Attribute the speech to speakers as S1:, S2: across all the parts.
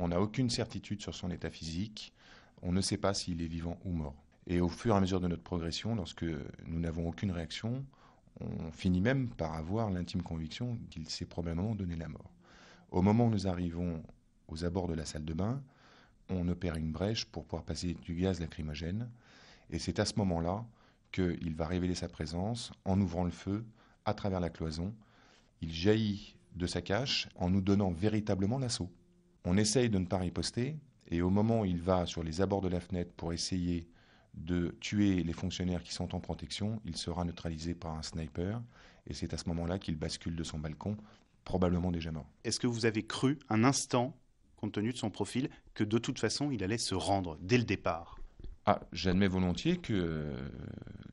S1: On n'a aucune certitude sur son état physique. On ne sait pas s'il est vivant ou mort. Et au fur et à mesure de notre progression, lorsque nous n'avons aucune réaction, on finit même par avoir l'intime conviction qu'il s'est probablement donné la mort. Au moment où nous arrivons aux abords de la salle de bain, on opère une brèche pour pouvoir passer du gaz lacrymogène. Et c'est à ce moment-là qu'il va révéler sa présence en ouvrant le feu à travers la cloison. Il jaillit de sa cache en nous donnant véritablement l'assaut. On essaye de ne pas riposter, et au moment où il va sur les abords de la fenêtre pour essayer de tuer les fonctionnaires qui sont en protection, il sera neutralisé par un sniper, et c'est à ce moment-là qu'il bascule de son balcon, probablement déjà mort.
S2: Est-ce que vous avez cru un instant, compte tenu de son profil, que de toute façon il allait se rendre dès le départ ?
S1: J'admets volontiers que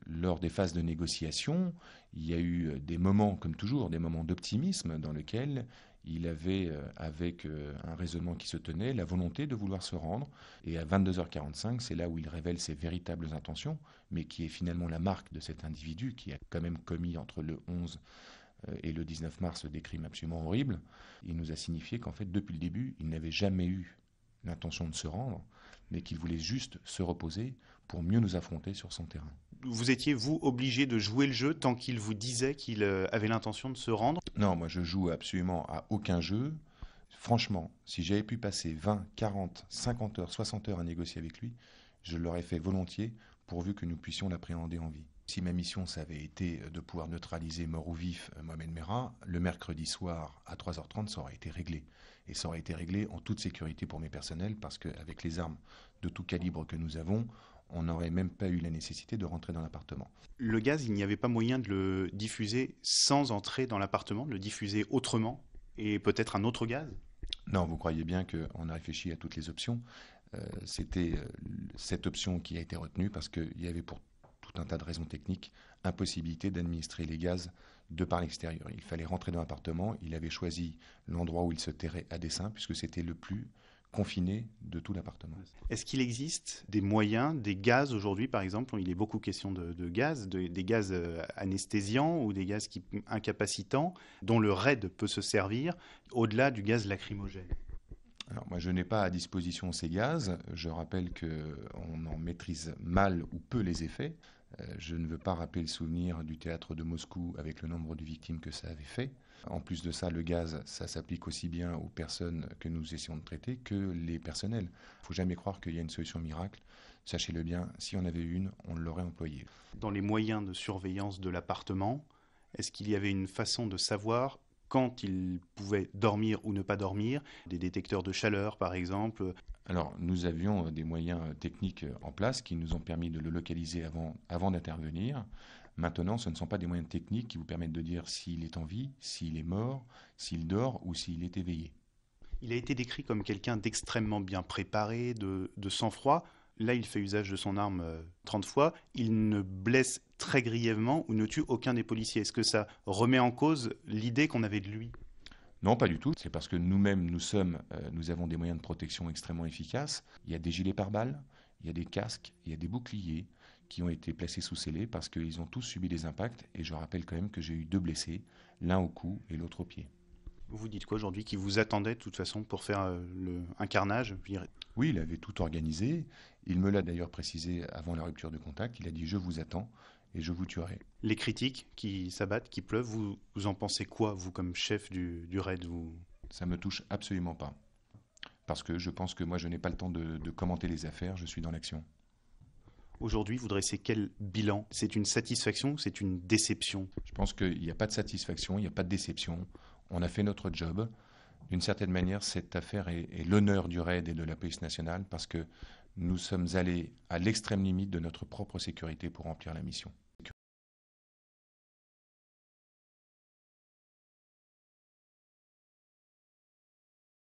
S1: lors des phases de négociation, il y a eu des moments, comme toujours, des moments d'optimisme dans lesquels il avait, avec un raisonnement qui se tenait, la volonté de vouloir se rendre. Et à 22h45, c'est là où il révèle ses véritables intentions, mais qui est finalement la marque de cet individu qui a quand même commis entre le 11 et le 19 mars des crimes absolument horribles. Il nous a signifié qu'en fait, depuis le début, il n'avait jamais eu l'intention de se rendre, mais qu'il voulait juste se reposer pour mieux nous affronter sur son terrain.
S2: Vous étiez, vous, obligé de jouer le jeu tant qu'il vous disait qu'il avait l'intention de se rendre ?
S1: Non, moi je joue absolument à aucun jeu. Franchement, si j'avais pu passer 20, 40, 50 heures, 60 heures à négocier avec lui, je l'aurais fait volontiers pourvu que nous puissions l'appréhender en vie. Si ma mission, ça avait été de pouvoir neutraliser mort ou vif Mohamed Merah, le mercredi soir à 3h30, ça aurait été réglé. Et ça aurait été réglé en toute sécurité pour mes personnels, parce qu'avec les armes de tout calibre que nous avons, on n'aurait même pas eu la nécessité de rentrer dans l'appartement.
S2: Le gaz, il n'y avait pas moyen de le diffuser sans entrer dans l'appartement, de le diffuser autrement, et peut-être un autre gaz ?
S1: Non, vous croyez bien qu'on a réfléchi à toutes les options. C'était cette option qui a été retenue parce qu'il y avait pour tout un tas de raisons techniques, impossibilité d'administrer les gaz de par l'extérieur. Il fallait rentrer dans l'appartement, il avait choisi l'endroit où il se terrait à dessein, puisque c'était le plus confiné de tout l'appartement.
S2: Est-ce qu'il existe des moyens, des gaz aujourd'hui par exemple, il est beaucoup question de gaz, des gaz anesthésiants ou des gaz incapacitants, dont le RAID peut se servir au-delà du gaz lacrymogène ?
S1: Alors moi je n'ai pas à disposition ces gaz, je rappelle qu'on en maîtrise mal ou peu les effets. Je ne veux pas rappeler le souvenir du théâtre de Moscou avec le nombre de victimes que ça avait fait. En plus de ça, le gaz, ça s'applique aussi bien aux personnes que nous essayons de traiter que les personnels. Il ne faut jamais croire qu'il y a une solution miracle. Sachez-le bien, si on avait une, on l'aurait employée.
S2: Dans les moyens de surveillance de l'appartement, est-ce qu'il y avait une façon de savoir quand il pouvait dormir ou ne pas dormir, des détecteurs de chaleur par exemple ?
S1: Alors, nous avions des moyens techniques en place qui nous ont permis de le localiser avant d'intervenir. Maintenant, ce ne sont pas des moyens techniques qui vous permettent de dire s'il est en vie, s'il est mort, s'il dort ou s'il est éveillé.
S2: Il a été décrit comme quelqu'un d'extrêmement bien préparé, de sang-froid. Là, il fait usage de son arme 30 fois. Il ne blesse très grièvement ou ne tue aucun des policiers. Est-ce que ça remet en cause l'idée qu'on avait de lui ?
S1: Non, pas du tout. C'est parce que nous-mêmes, nous avons des moyens de protection extrêmement efficaces. Il y a des gilets pare-balles, il y a des casques, il y a des boucliers qui ont été placés sous scellés parce qu'ils ont tous subi des impacts. Et je rappelle quand même que j'ai eu 2 blessés, l'un au cou et l'autre au pied.
S2: Vous dites quoi aujourd'hui, qui vous attendait de toute façon pour faire un carnage ?
S1: Oui, il avait tout organisé. Il me l'a d'ailleurs précisé avant la rupture de contact. Il a dit « je vous attends et je vous tuerai ».
S2: Les critiques qui s'abattent, qui pleuvent, vous en pensez quoi, vous, comme chef du RAID
S1: Ça me touche absolument pas. Parce que je pense que moi, je n'ai pas le temps de commenter les affaires, je suis dans l'action.
S2: Aujourd'hui, vous dressez quel bilan ? C'est une satisfaction ou c'est une déception ?
S1: Je pense qu'il n'y a pas de satisfaction, il n'y a pas de déception. On a fait notre job. D'une certaine manière, cette affaire est l'honneur du RAID et de la police nationale parce que nous sommes allés à l'extrême limite de notre propre sécurité pour remplir la mission.